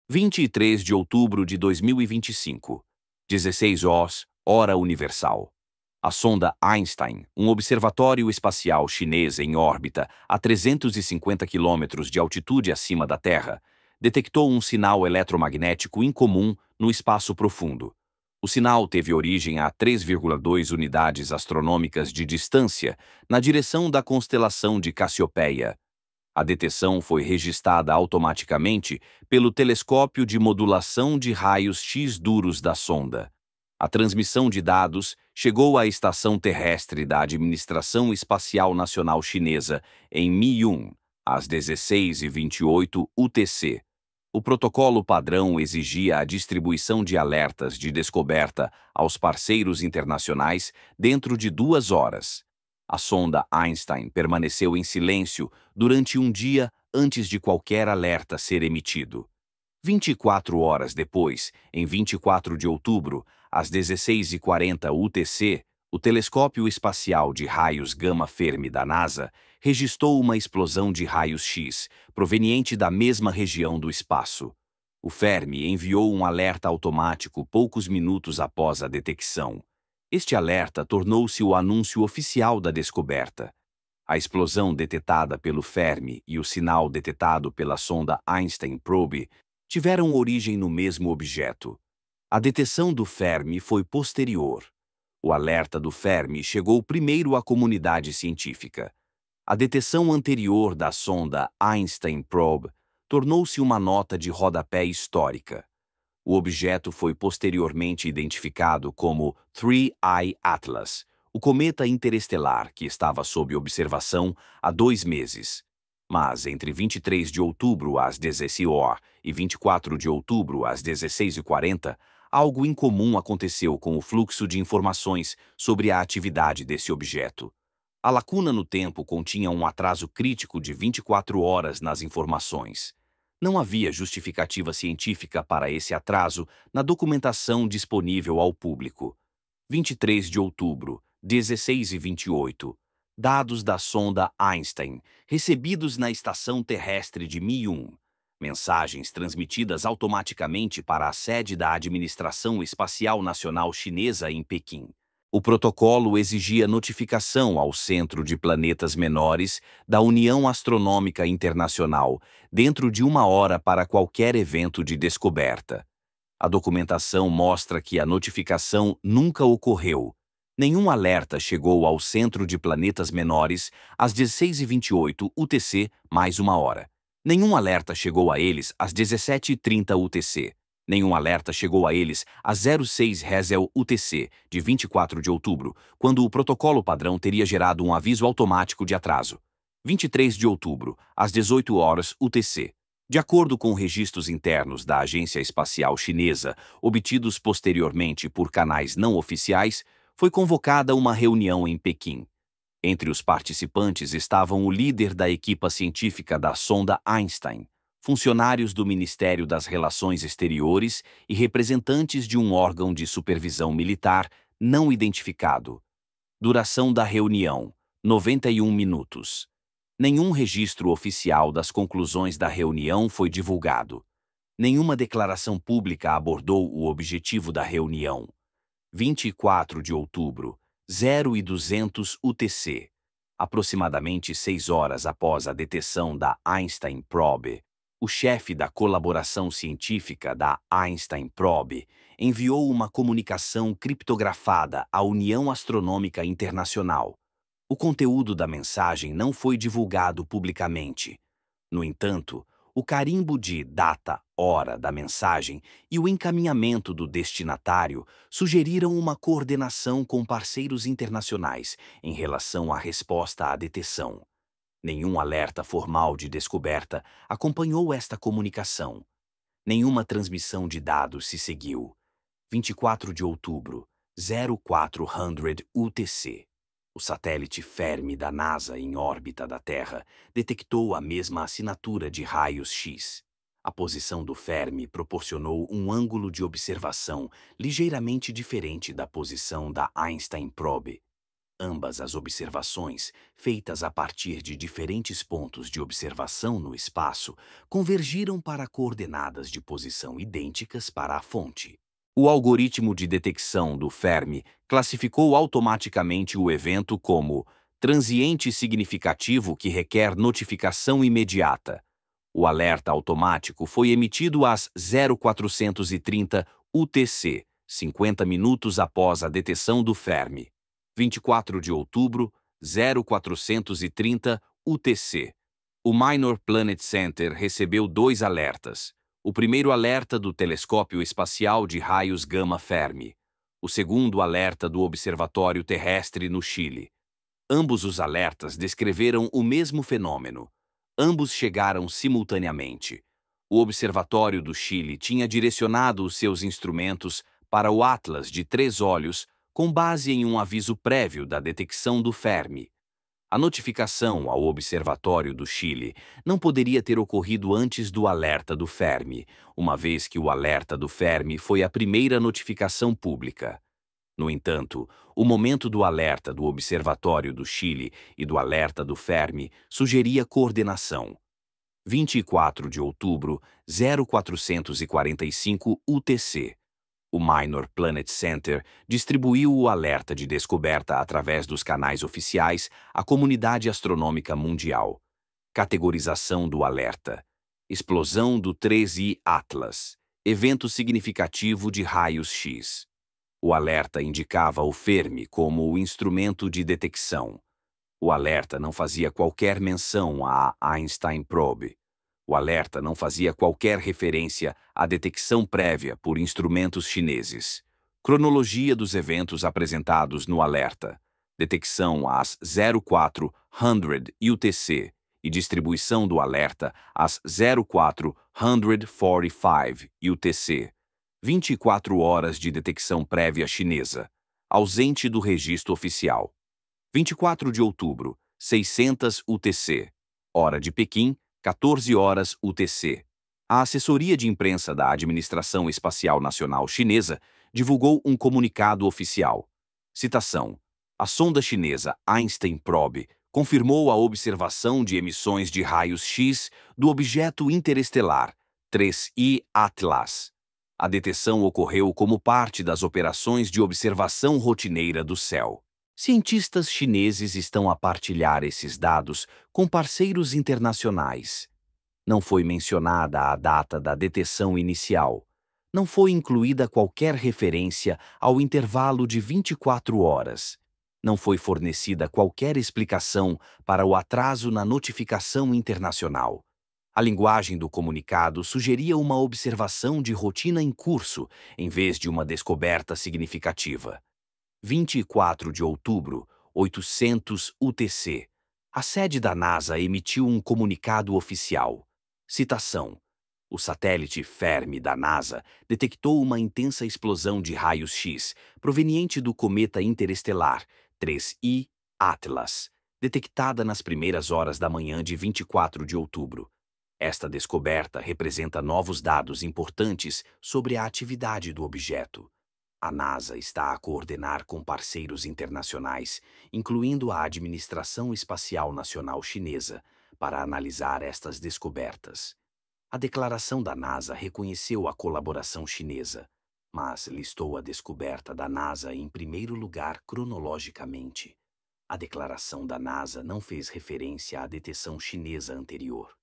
23 de outubro de 2025, 16 horas, hora universal. A sonda Einstein, um observatório espacial chinês em órbita a 350 quilômetros de altitude acima da Terra, detectou um sinal eletromagnético incomum no espaço profundo. O sinal teve origem a 3,2 unidades astronômicas de distância na direção da constelação de Cassiopeia. A detecção foi registrada automaticamente pelo telescópio de modulação de raios X duros da sonda. A transmissão de dados chegou à estação terrestre da Administração Espacial Nacional Chinesa em Miyun, às 16h28 UTC. O protocolo padrão exigia a distribuição de alertas de descoberta aos parceiros internacionais dentro de 2 horas. A sonda Einstein permaneceu em silêncio durante um dia antes de qualquer alerta ser emitido. 24 horas depois, em 24 de outubro, às 16h40 UTC, o telescópio espacial de raios gama-Fermi da NASA registrou uma explosão de raios X, proveniente da mesma região do espaço. O Fermi enviou um alerta automático poucos minutos após a detecção. Este alerta tornou-se o anúncio oficial da descoberta. A explosão detetada pelo Fermi e o sinal detetado pela sonda Einstein Probe tiveram origem no mesmo objeto. A detecção do Fermi foi posterior. O alerta do Fermi chegou primeiro à comunidade científica. A detecção anterior da sonda Einstein Probe tornou-se uma nota de rodapé histórica. O objeto foi posteriormente identificado como 3I Atlas, o cometa interestelar que estava sob observação há 2 meses. Mas entre 23 de outubro às 16 horas e 24 de outubro às 16h40, algo incomum aconteceu com o fluxo de informações sobre a atividade desse objeto. A lacuna no tempo continha um atraso crítico de 24 horas nas informações. Não havia justificativa científica para esse atraso na documentação disponível ao público. 23 de outubro, 16h28. Dados da sonda Einstein, recebidos na estação terrestre de Miyun. Mensagens transmitidas automaticamente para a sede da Administração Espacial Nacional Chinesa em Pequim. O protocolo exigia notificação ao Centro de Planetas Menores da União Astronômica Internacional dentro de 1 hora para qualquer evento de descoberta. A documentação mostra que a notificação nunca ocorreu. Nenhum alerta chegou ao Centro de Planetas Menores às 16h28 UTC mais 1 hora. Nenhum alerta chegou a eles às 17h30 UTC. Nenhum alerta chegou a eles às 06 Hesel UTC, de 24 de outubro, quando o protocolo padrão teria gerado um aviso automático de atraso. 23 de outubro, às 18 horas UTC. De acordo com registros internos da Agência Espacial Chinesa, obtidos posteriormente por canais não oficiais, foi convocada uma reunião em Pequim. Entre os participantes estavam o líder da equipa científica da sonda Einstein, funcionários do Ministério das Relações Exteriores e representantes de um órgão de supervisão militar não identificado. Duração da reunião: 91 minutos. Nenhum registro oficial das conclusões da reunião foi divulgado. Nenhuma declaração pública abordou o objetivo da reunião. 24 de outubro, 0h200 UTC. Aproximadamente 6 horas após a detecção da Einstein Probe, o chefe da colaboração científica da Einstein Probe enviou uma comunicação criptografada à União Astronômica Internacional. O conteúdo da mensagem não foi divulgado publicamente. No entanto, o carimbo de data, hora da mensagem e o encaminhamento do destinatário sugeriram uma coordenação com parceiros internacionais em relação à resposta à detecção. Nenhum alerta formal de descoberta acompanhou esta comunicação. Nenhuma transmissão de dados se seguiu. 24 de outubro, 0400 UTC. O satélite Fermi da NASA em órbita da Terra detectou a mesma assinatura de raios X. A posição do Fermi proporcionou um ângulo de observação ligeiramente diferente da posição da Einstein Probe. Ambas as observações, feitas a partir de diferentes pontos de observação no espaço, convergiram para coordenadas de posição idênticas para a fonte. O algoritmo de detecção do Fermi classificou automaticamente o evento como transiente significativo que requer notificação imediata. O alerta automático foi emitido às 0430 UTC, 50 minutos após a detecção do Fermi. 24 de outubro, 0430 UTC. O Minor Planet Center recebeu 2 alertas. O primeiro alerta do Telescópio Espacial de Raios Gama Fermi. O segundo alerta do Observatório Terrestre no Chile. Ambos os alertas descreveram o mesmo fenômeno. Ambos chegaram simultaneamente. O Observatório do Chile tinha direcionado os seus instrumentos para o Atlas de 3 olhos com base em um aviso prévio da detecção do Fermi. A notificação ao Observatório do Chile não poderia ter ocorrido antes do alerta do Fermi, uma vez que o alerta do Fermi foi a primeira notificação pública. No entanto, o momento do alerta do Observatório do Chile e do alerta do Fermi sugeria coordenação. 24 de outubro, 0445 UTC. O Minor Planet Center distribuiu o alerta de descoberta através dos canais oficiais à comunidade astronômica mundial. Categorização do alerta: explosão do 3I Atlas, evento significativo de raios X. O alerta indicava o Fermi como o instrumento de detecção. O alerta não fazia qualquer menção à Einstein Probe. O alerta não fazia qualquer referência à detecção prévia por instrumentos chineses. Cronologia dos eventos apresentados no alerta. Detecção às 0400 UTC e distribuição do alerta às 0445 UTC. 24 horas de detecção prévia chinesa. Ausente do registro oficial. 24 de outubro, 600 UTC. Hora de Pequim, 14 horas UTC. A assessoria de imprensa da Administração Espacial Nacional Chinesa divulgou um comunicado oficial. Citação: a sonda chinesa Einstein Probe confirmou a observação de emissões de raios X do objeto interestelar 3I Atlas. A detecção ocorreu como parte das operações de observação rotineira do céu. Cientistas chineses estão a partilhar esses dados com parceiros internacionais. Não foi mencionada a data da detecção inicial. Não foi incluída qualquer referência ao intervalo de 24 horas. Não foi fornecida qualquer explicação para o atraso na notificação internacional. A linguagem do comunicado sugeria uma observação de rotina em curso, em vez de uma descoberta significativa. 24 de outubro, 800 UTC. A sede da NASA emitiu um comunicado oficial. Citação: o satélite Fermi da NASA detectou uma intensa explosão de raios X proveniente do cometa interestelar 3I Atlas, detectada nas primeiras horas da manhã de 24 de outubro. Esta descoberta representa novos dados importantes sobre a atividade do objeto. A NASA está a coordenar com parceiros internacionais, incluindo a Administração Espacial Nacional Chinesa, para analisar estas descobertas. A declaração da NASA reconheceu a colaboração chinesa, mas listou a descoberta da NASA em primeiro lugar cronologicamente. A declaração da NASA não fez referência à detecção chinesa anterior.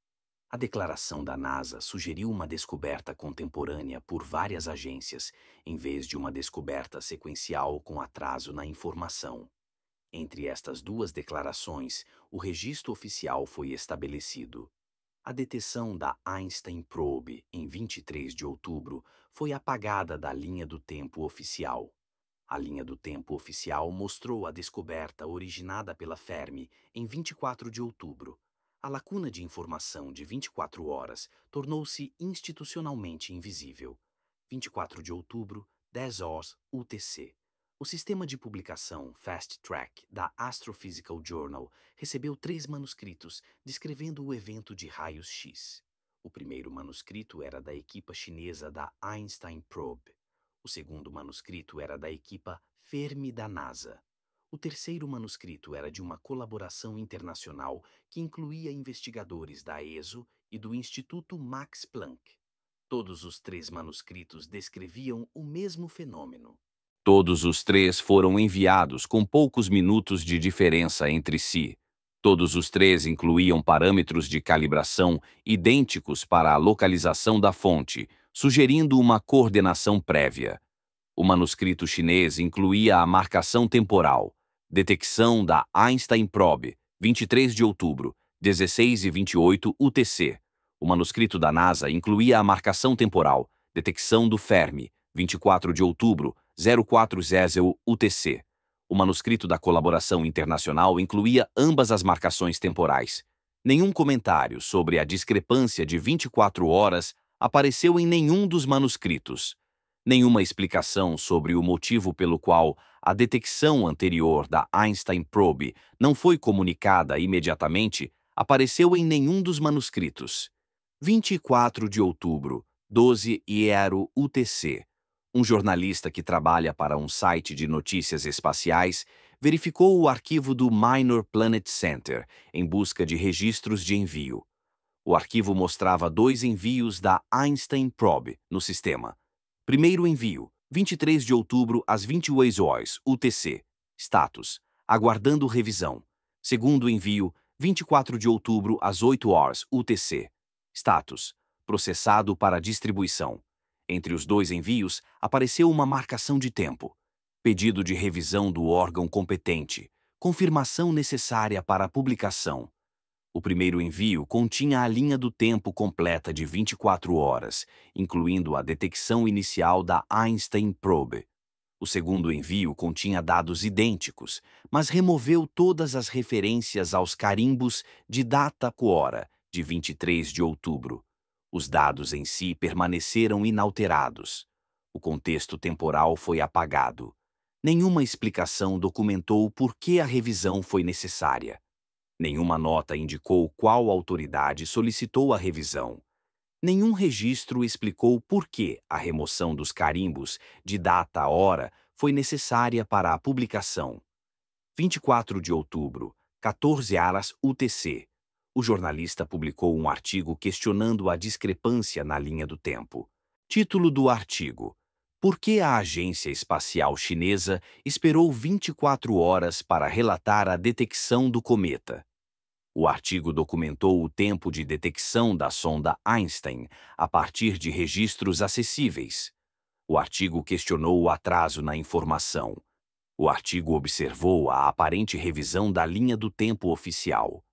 A declaração da NASA sugeriu uma descoberta contemporânea por várias agências, em vez de uma descoberta sequencial com atraso na informação. Entre estas duas declarações, o registro oficial foi estabelecido. A detecção da Einstein Probe, em 23 de outubro, foi apagada da linha do tempo oficial. A linha do tempo oficial mostrou a descoberta originada pela Fermi em 24 de outubro. A lacuna de informação de 24 horas tornou-se institucionalmente invisível. 24 de outubro, 10 horas UTC. O sistema de publicação Fast Track da Astrophysical Journal recebeu 3 manuscritos descrevendo o evento de raios X. O primeiro manuscrito era da equipa chinesa da Einstein Probe. O segundo manuscrito era da equipa Fermi da NASA. O terceiro manuscrito era de uma colaboração internacional que incluía investigadores da ESO e do Instituto Max Planck. Todos os três manuscritos descreviam o mesmo fenômeno. Todos os três foram enviados com poucos minutos de diferença entre si. Todos os três incluíam parâmetros de calibração idênticos para a localização da fonte, sugerindo uma coordenação prévia. O manuscrito chinês incluía a marcação temporal, detecção da Einstein Probe, 23 de outubro, 16:28 UTC. O manuscrito da NASA incluía a marcação temporal, detecção do Fermi, 24 de outubro, 0400 UTC. O manuscrito da colaboração internacional incluía ambas as marcações temporais. Nenhum comentário sobre a discrepância de 24 horas apareceu em nenhum dos manuscritos. Nenhuma explicação sobre o motivo pelo qual a detecção anterior da Einstein Probe não foi comunicada imediatamente apareceu em nenhum dos manuscritos. 24 de outubro, 12:00 UTC. Um jornalista que trabalha para um site de notícias espaciais verificou o arquivo do Minor Planet Center em busca de registros de envio. O arquivo mostrava 2 envios da Einstein Probe no sistema. Primeiro envio, 23 de outubro às 22 horas, UTC. Status: aguardando revisão. Segundo envio, 24 de outubro às 8 horas, UTC. Status: processado para distribuição. Entre os dois envios, apareceu uma marcação de tempo. Pedido de revisão do órgão competente. Confirmação necessária para a publicação. O primeiro envio continha a linha do tempo completa de 24 horas, incluindo a detecção inicial da Einstein Probe. O segundo envio continha dados idênticos, mas removeu todas as referências aos carimbos de data hora de 23 de outubro. Os dados em si permaneceram inalterados. O contexto temporal foi apagado. Nenhuma explicação documentou por que a revisão foi necessária. Nenhuma nota indicou qual autoridade solicitou a revisão. Nenhum registro explicou por que a remoção dos carimbos de data-hora foi necessária para a publicação. 24 de outubro, 14 horas UTC. O jornalista publicou um artigo questionando a discrepância na linha do tempo. Título do artigo: Por que a Agência Espacial Chinesa esperou 24 horas para relatar a detecção do cometa? O artigo documentou o tempo de detecção da sonda Einstein a partir de registros acessíveis. O artigo questionou o atraso na informação. O artigo observou a aparente revisão da linha do tempo oficial.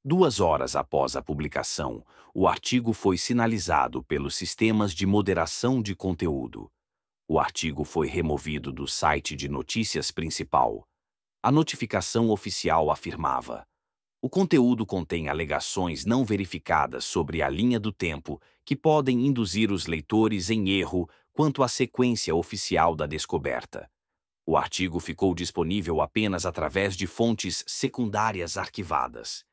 2 horas após a publicação, o artigo foi sinalizado pelos sistemas de moderação de conteúdo. O artigo foi removido do site de notícias principal. A notificação oficial afirmava: o conteúdo contém alegações não verificadas sobre a linha do tempo que podem induzir os leitores em erro quanto à sequência oficial da descoberta. O artigo ficou disponível apenas através de fontes secundárias arquivadas.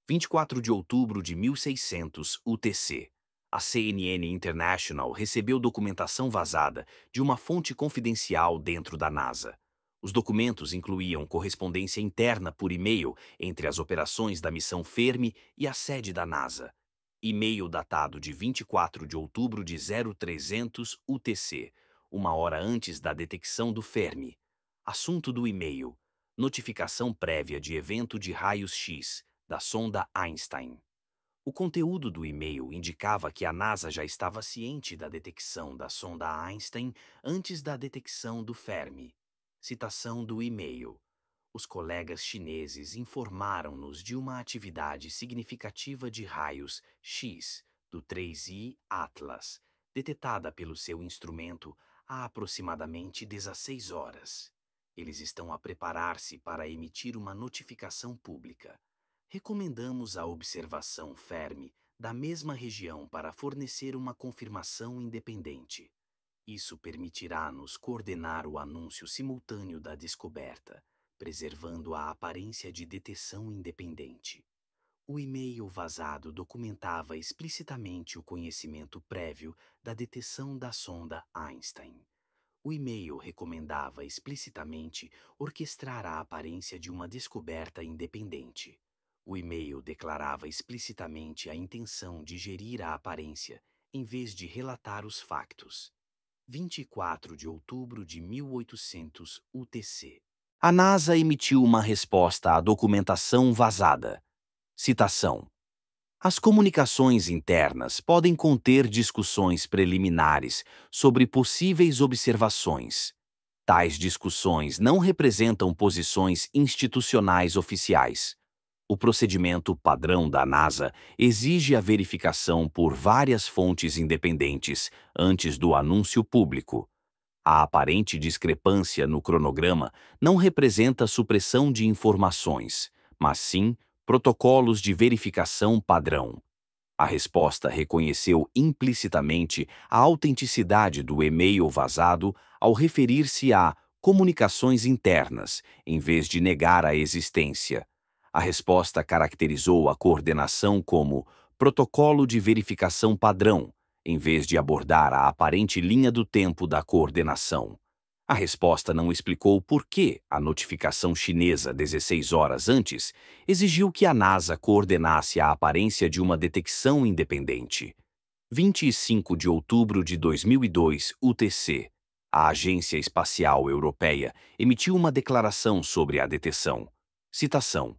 24 de outubro de 1600 UTC. A CNN International recebeu documentação vazada de uma fonte confidencial dentro da NASA. Os documentos incluíam correspondência interna por e-mail entre as operações da missão Fermi e a sede da NASA. E-mail datado de 24 de outubro de 0300 UTC, 1 hora antes da detecção do Fermi. Assunto do e-mail: notificação prévia de evento de raios-x da sonda Einstein. O conteúdo do e-mail indicava que a NASA já estava ciente da detecção da sonda Einstein antes da detecção do Fermi. Citação do e-mail: os colegas chineses informaram-nos de uma atividade significativa de raios X do 3I Atlas, detetada pelo seu instrumento há aproximadamente 16 horas. Eles estão a preparar-se para emitir uma notificação pública. Recomendamos a observação Fermi da mesma região para fornecer uma confirmação independente. Isso permitirá-nos coordenar o anúncio simultâneo da descoberta, preservando a aparência de detecção independente. O e-mail vazado documentava explicitamente o conhecimento prévio da detecção da sonda Einstein. O e-mail recomendava explicitamente orquestrar a aparência de uma descoberta independente. O e-mail declarava explicitamente a intenção de gerir a aparência, em vez de relatar os factos. 24 de outubro de 1800 UTC. A NASA emitiu uma resposta à documentação vazada. Citação: as comunicações internas podem conter discussões preliminares sobre possíveis observações. Tais discussões não representam posições institucionais oficiais. O procedimento padrão da NASA exige a verificação por várias fontes independentes antes do anúncio público. A aparente discrepância no cronograma não representa supressão de informações, mas sim protocolos de verificação padrão. A resposta reconheceu implicitamente a autenticidade do e-mail vazado ao referir-se a comunicações internas, em vez de negar a existência. A resposta caracterizou a coordenação como protocolo de verificação padrão, em vez de abordar a aparente linha do tempo da coordenação. A resposta não explicou por que a notificação chinesa 16 horas antes exigiu que a NASA coordenasse a aparência de uma detecção independente. 25 de outubro de 2002, UTC. A Agência Espacial Europeia emitiu uma declaração sobre a detecção. Citação: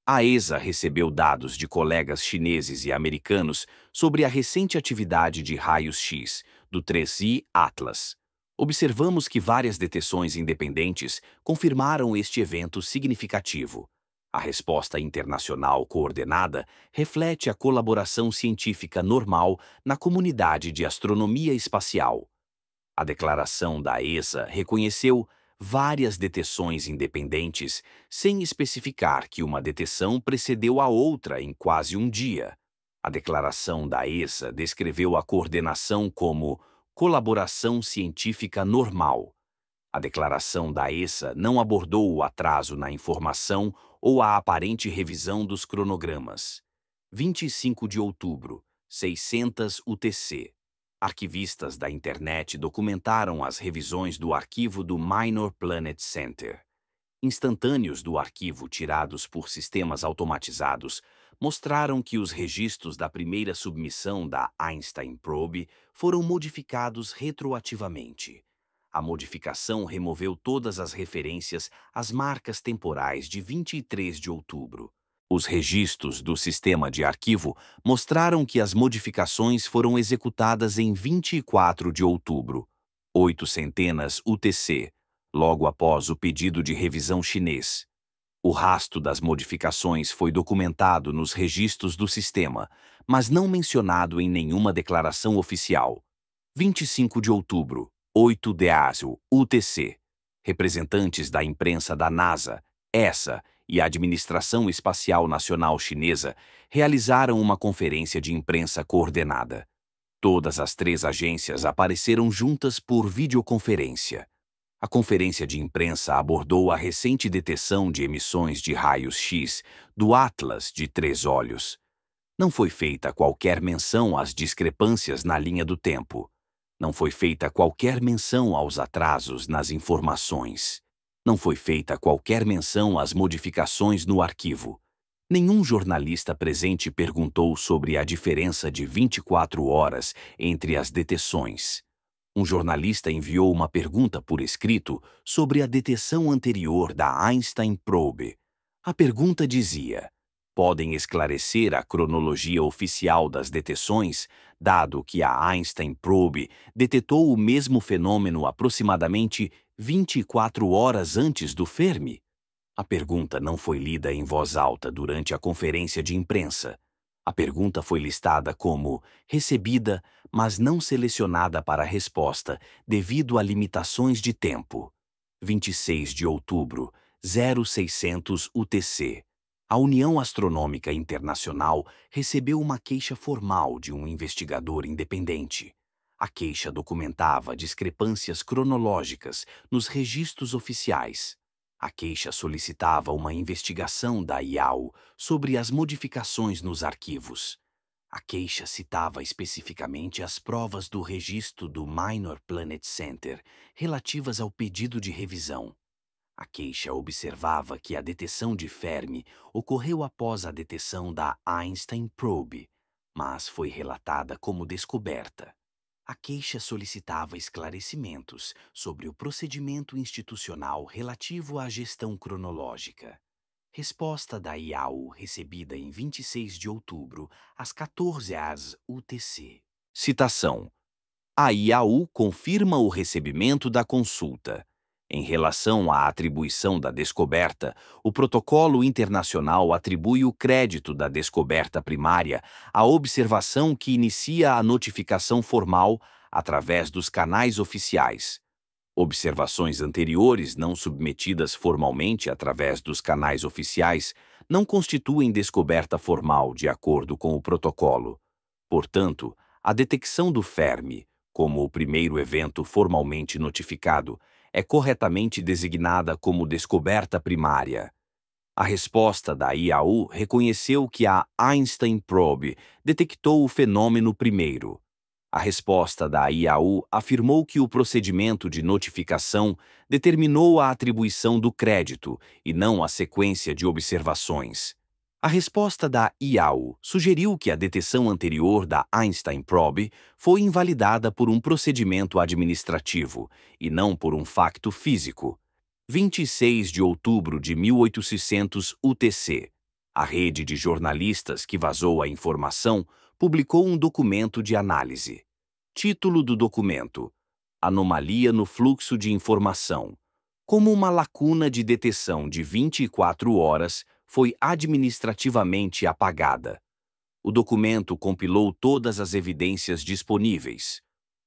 a ESA recebeu dados de colegas chineses e americanos sobre a recente atividade de raios-x do 3I Atlas. Observamos que várias detecções independentes confirmaram este evento significativo. A resposta internacional coordenada reflete a colaboração científica normal na comunidade de astronomia espacial. A declaração da ESA reconheceu várias detecções independentes, sem especificar que uma detecção precedeu a outra em quase um dia. A declaração da ESA descreveu a coordenação como colaboração científica normal. A declaração da ESA não abordou o atraso na informação ou a aparente revisão dos cronogramas. 25 de outubro, 600 UTC. Arquivistas da internet documentaram as revisões do arquivo do Minor Planet Center. Instantâneos do arquivo tirados por sistemas automatizados mostraram que os registros da primeira submissão da Einstein Probe foram modificados retroativamente. A modificação removeu todas as referências às marcas temporais de 23 de outubro. Os registros do sistema de arquivo mostraram que as modificações foram executadas em 24 de outubro, 800 UTC, logo após o pedido de revisão chinês. O rastro das modificações foi documentado nos registros do sistema, mas não mencionado em nenhuma declaração oficial. 25 de outubro, 8 de Azo, UTC. Representantes da imprensa da NASA, ESA e a Administração Espacial Nacional Chinesa realizaram uma conferência de imprensa coordenada. Todas as três agências apareceram juntas por videoconferência. A conferência de imprensa abordou a recente detecção de emissões de raios-x do Atlas de 3 olhos. Não foi feita qualquer menção às discrepâncias na linha do tempo. Não foi feita qualquer menção aos atrasos nas informações. Não foi feita qualquer menção às modificações no arquivo. Nenhum jornalista presente perguntou sobre a diferença de 24 horas entre as detecções. Um jornalista enviou uma pergunta por escrito sobre a detecção anterior da Einstein Probe. A pergunta dizia: podem esclarecer a cronologia oficial das detecções, dado que a Einstein Probe detetou o mesmo fenômeno aproximadamente 24 horas antes do Fermi? A pergunta não foi lida em voz alta durante a conferência de imprensa. A pergunta foi listada como recebida, mas não selecionada para a resposta, devido a limitações de tempo. 26 de outubro, 0600 UTC. A União Astronômica Internacional recebeu uma queixa formal de um investigador independente. A queixa documentava discrepâncias cronológicas nos registros oficiais. A queixa solicitava uma investigação da IAU sobre as modificações nos arquivos. A queixa citava especificamente as provas do registro do Minor Planet Center relativas ao pedido de revisão. A queixa observava que a detecção de Fermi ocorreu após a detecção da Einstein Probe, mas foi relatada como descoberta. A queixa solicitava esclarecimentos sobre o procedimento institucional relativo à gestão cronológica. Resposta da IAU recebida em 26 de outubro, às 14 horas UTC. Citação. A IAU confirma o recebimento da consulta. Em relação à atribuição da descoberta, o protocolo internacional atribui o crédito da descoberta primária à observação que inicia a notificação formal através dos canais oficiais. Observações anteriores não submetidas formalmente através dos canais oficiais não constituem descoberta formal de acordo com o protocolo. Portanto, a detecção do Fermi, como o primeiro evento formalmente notificado, é corretamente designada como descoberta primária. A resposta da IAU reconheceu que a Einstein Probe detectou o fenômeno primeiro. A resposta da IAU afirmou que o procedimento de notificação determinou a atribuição do crédito e não a sequência de observações. A resposta da IAU sugeriu que a detecção anterior da Einstein Probe foi invalidada por um procedimento administrativo e não por um facto físico. 26 de outubro de 1800 UTC. A rede de jornalistas que vazou a informação publicou um documento de análise. Título do documento: Anomalia no fluxo de informação. Como uma lacuna de detecção de 24 horas foi administrativamente apagada. O documento compilou todas as evidências disponíveis.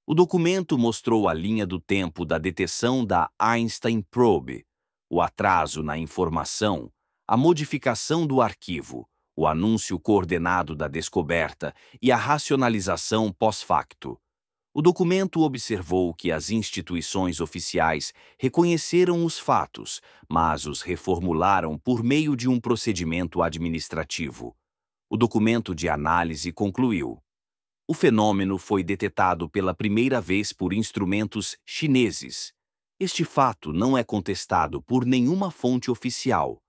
O documento mostrou a linha do tempo da detecção da Einstein Probe, o atraso na informação, a modificação do arquivo, o anúncio coordenado da descoberta e a racionalização pós-facto. O documento observou que as instituições oficiais reconheceram os fatos, mas os reformularam por meio de um procedimento administrativo. O documento de análise concluiu: o fenômeno foi detectado pela primeira vez por instrumentos chineses. Este fato não é contestado por nenhuma fonte oficial.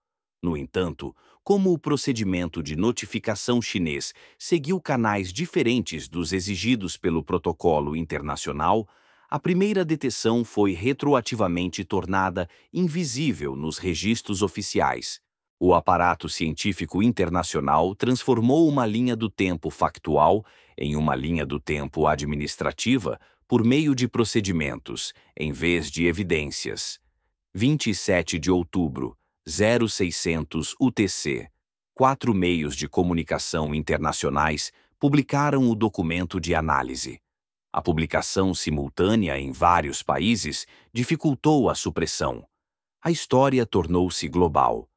No entanto, como o procedimento de notificação chinês seguiu canais diferentes dos exigidos pelo protocolo internacional, a primeira detecção foi retroativamente tornada invisível nos registros oficiais. O aparato científico internacional transformou uma linha do tempo factual em uma linha do tempo administrativa por meio de procedimentos, em vez de evidências. 27 de outubro, 0600 UTC. 4 meios de comunicação internacionais publicaram o documento de análise. A publicação simultânea em vários países dificultou a supressão. A história tornou-se global.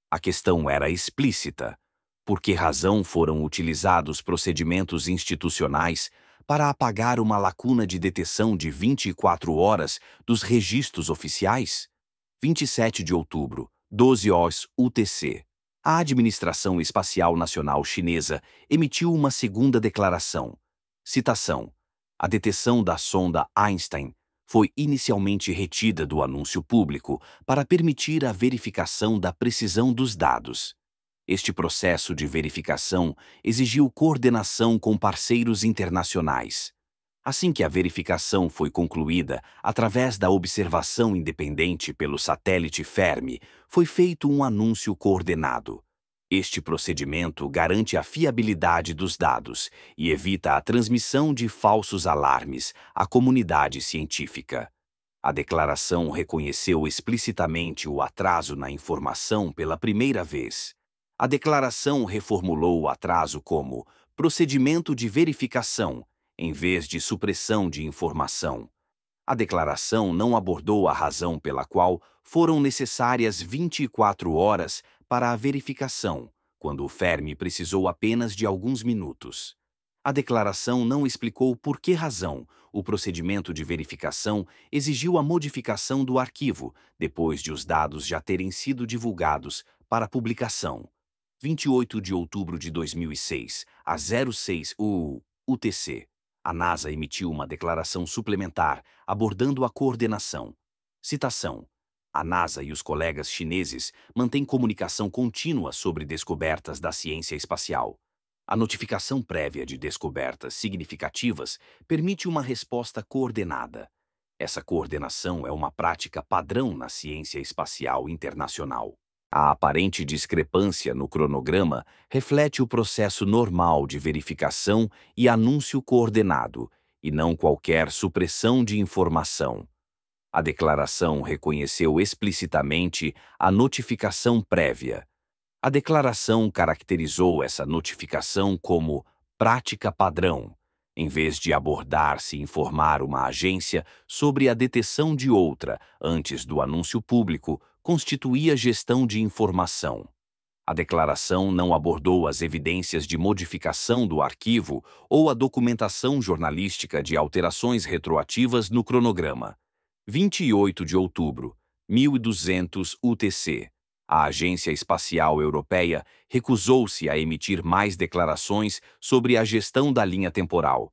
A questão era explícita. Por que razão foram utilizados procedimentos institucionais para apagar uma lacuna de detecção de 24 horas dos registros oficiais? 27 de outubro, 12 horas UTC. A Administração Espacial Nacional Chinesa emitiu uma segunda declaração. Citação: a detecção da sonda Einstein foi inicialmente retida do anúncio público para permitir a verificação da precisão dos dados. Este processo de verificação exigiu coordenação com parceiros internacionais. Assim que a verificação foi concluída, através da observação independente pelo satélite Fermi, foi feito um anúncio coordenado. Este procedimento garante a fiabilidade dos dados e evita a transmissão de falsos alarmes à comunidade científica. A declaração reconheceu explicitamente o atraso na informação pela primeira vez. A declaração reformulou o atraso como procedimento de verificação, em vez de supressão de informação. A declaração não abordou a razão pela qual foram necessárias 24 horas para a verificação, quando o Fermi precisou apenas de alguns minutos. A declaração não explicou por que razão o procedimento de verificação exigiu a modificação do arquivo, depois de os dados já terem sido divulgados para publicação. 28 de outubro de 2006, às 06 UTC, a NASA emitiu uma declaração suplementar abordando a coordenação. Citação: a NASA e os colegas chineses mantêm comunicação contínua sobre descobertas da ciência espacial. A notificação prévia de descobertas significativas permite uma resposta coordenada. Essa coordenação é uma prática padrão na ciência espacial internacional. A aparente discrepância no cronograma reflete o processo normal de verificação e anúncio coordenado, e não qualquer supressão de informação. A declaração reconheceu explicitamente a notificação prévia. A declaração caracterizou essa notificação como prática padrão, em vez de abordar-se informar uma agência sobre a detecção de outra antes do anúncio público, constituía gestão de informação. A declaração não abordou as evidências de modificação do arquivo ou a documentação jornalística de alterações retroativas no cronograma. 28 de outubro, 1200 UTC. A Agência Espacial Europeia recusou-se a emitir mais declarações sobre a gestão da linha temporal.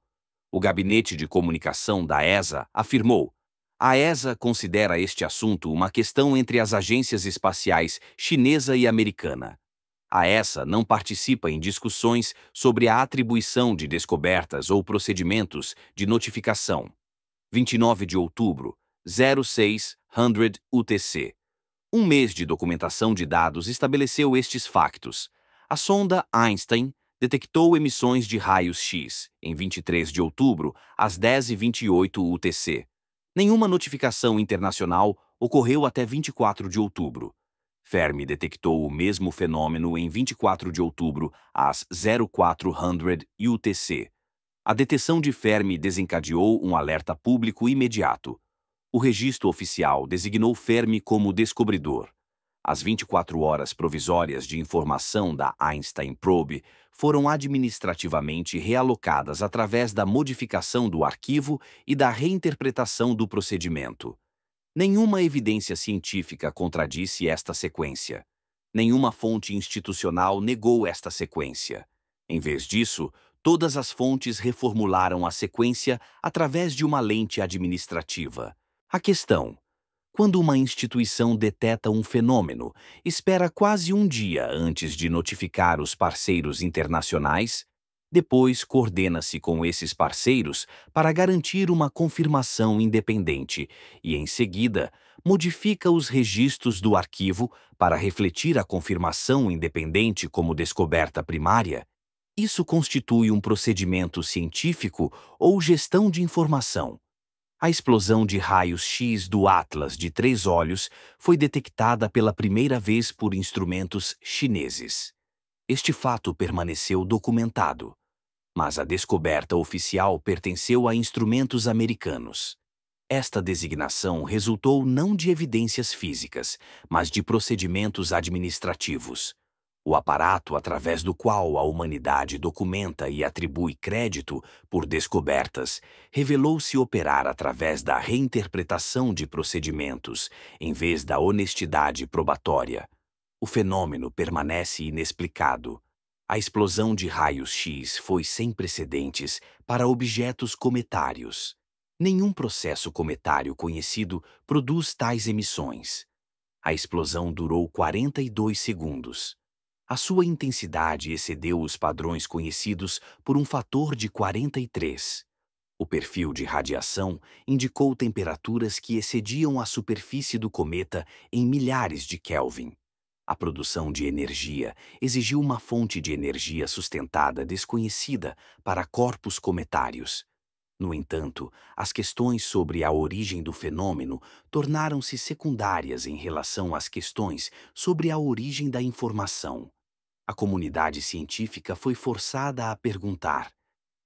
O Gabinete de Comunicação da ESA afirmou: a ESA considera este assunto uma questão entre as agências espaciais chinesa e americana. A ESA não participa em discussões sobre a atribuição de descobertas ou procedimentos de notificação. 29 de outubro, 0600 UTC. Um mês de documentação de dados estabeleceu estes factos. A sonda Einstein detectou emissões de raios X em 23 de outubro, às 10h28 UTC. Nenhuma notificação internacional ocorreu até 24 de outubro. Fermi detectou o mesmo fenômeno em 24 de outubro, às 0400 UTC. A detecção de Fermi desencadeou um alerta público imediato. O registro oficial designou Fermi como descobridor. As 24 horas provisórias de informação da Einstein Probe foram administrativamente realocadas através da modificação do arquivo e da reinterpretação do procedimento. Nenhuma evidência científica contradisse esta sequência. Nenhuma fonte institucional negou esta sequência. Em vez disso, todas as fontes reformularam a sequência através de uma lente administrativa. A questão: quando uma instituição deteta um fenômeno, espera quase um dia antes de notificar os parceiros internacionais? Depois coordena-se com esses parceiros para garantir uma confirmação independente e, em seguida, modifica os registros do arquivo para refletir a confirmação independente como descoberta primária? Isso constitui um procedimento científico ou gestão de informação? A explosão de raios X do Atlas de 3 olhos foi detectada pela primeira vez por instrumentos chineses. Este fato permaneceu documentado, mas a descoberta oficial pertenceu a instrumentos americanos. Esta designação resultou não de evidências físicas, mas de procedimentos administrativos. O aparato através do qual a humanidade documenta e atribui crédito por descobertas revelou-se operar através da reinterpretação de procedimentos, em vez da honestidade probatória. O fenômeno permanece inexplicado. A explosão de raios X foi sem precedentes para objetos cometários. Nenhum processo cometário conhecido produz tais emissões. A explosão durou 42 segundos. A sua intensidade excedeu os padrões conhecidos por um fator de 43. O perfil de radiação indicou temperaturas que excediam a superfície do cometa em milhares de Kelvin. A produção de energia exigiu uma fonte de energia sustentada desconhecida para corpos cometários. No entanto, as questões sobre a origem do fenômeno tornaram-se secundárias em relação às questões sobre a origem da informação. A comunidade científica foi forçada a perguntar: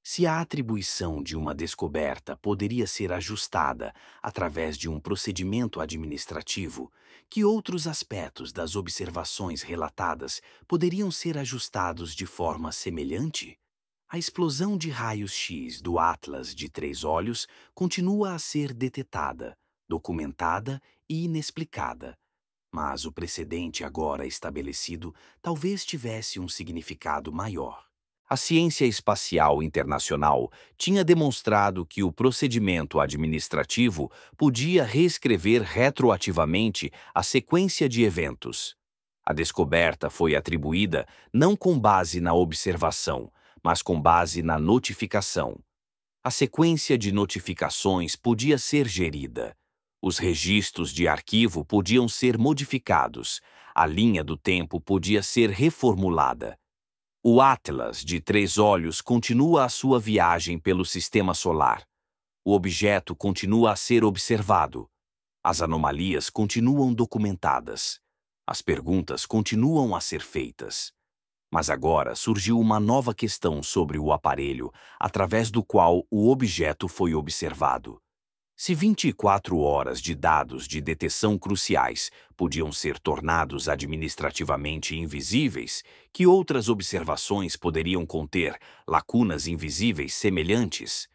se a atribuição de uma descoberta poderia ser ajustada através de um procedimento administrativo, que outros aspectos das observações relatadas poderiam ser ajustados de forma semelhante? A explosão de raios X do Atlas de 3 olhos continua a ser detetada, documentada e inexplicada. Mas o precedente agora estabelecido talvez tivesse um significado maior. A ciência espacial internacional tinha demonstrado que o procedimento administrativo podia reescrever retroativamente a sequência de eventos. A descoberta foi atribuída não com base na observação, mas com base na notificação. A sequência de notificações podia ser gerida. Os registros de arquivo podiam ser modificados. A linha do tempo podia ser reformulada. O Atlas de 3 olhos continua a sua viagem pelo sistema solar. O objeto continua a ser observado. As anomalias continuam documentadas. As perguntas continuam a ser feitas. Mas agora surgiu uma nova questão sobre o aparelho através do qual o objeto foi observado. Se 24 horas de dados de detecção cruciais podiam ser tornados administrativamente invisíveis, que outras observações poderiam conter lacunas invisíveis semelhantes?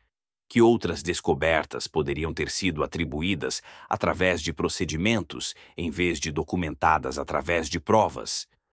Que outras descobertas poderiam ter sido atribuídas através de procedimentos, em vez de documentadas através de provas?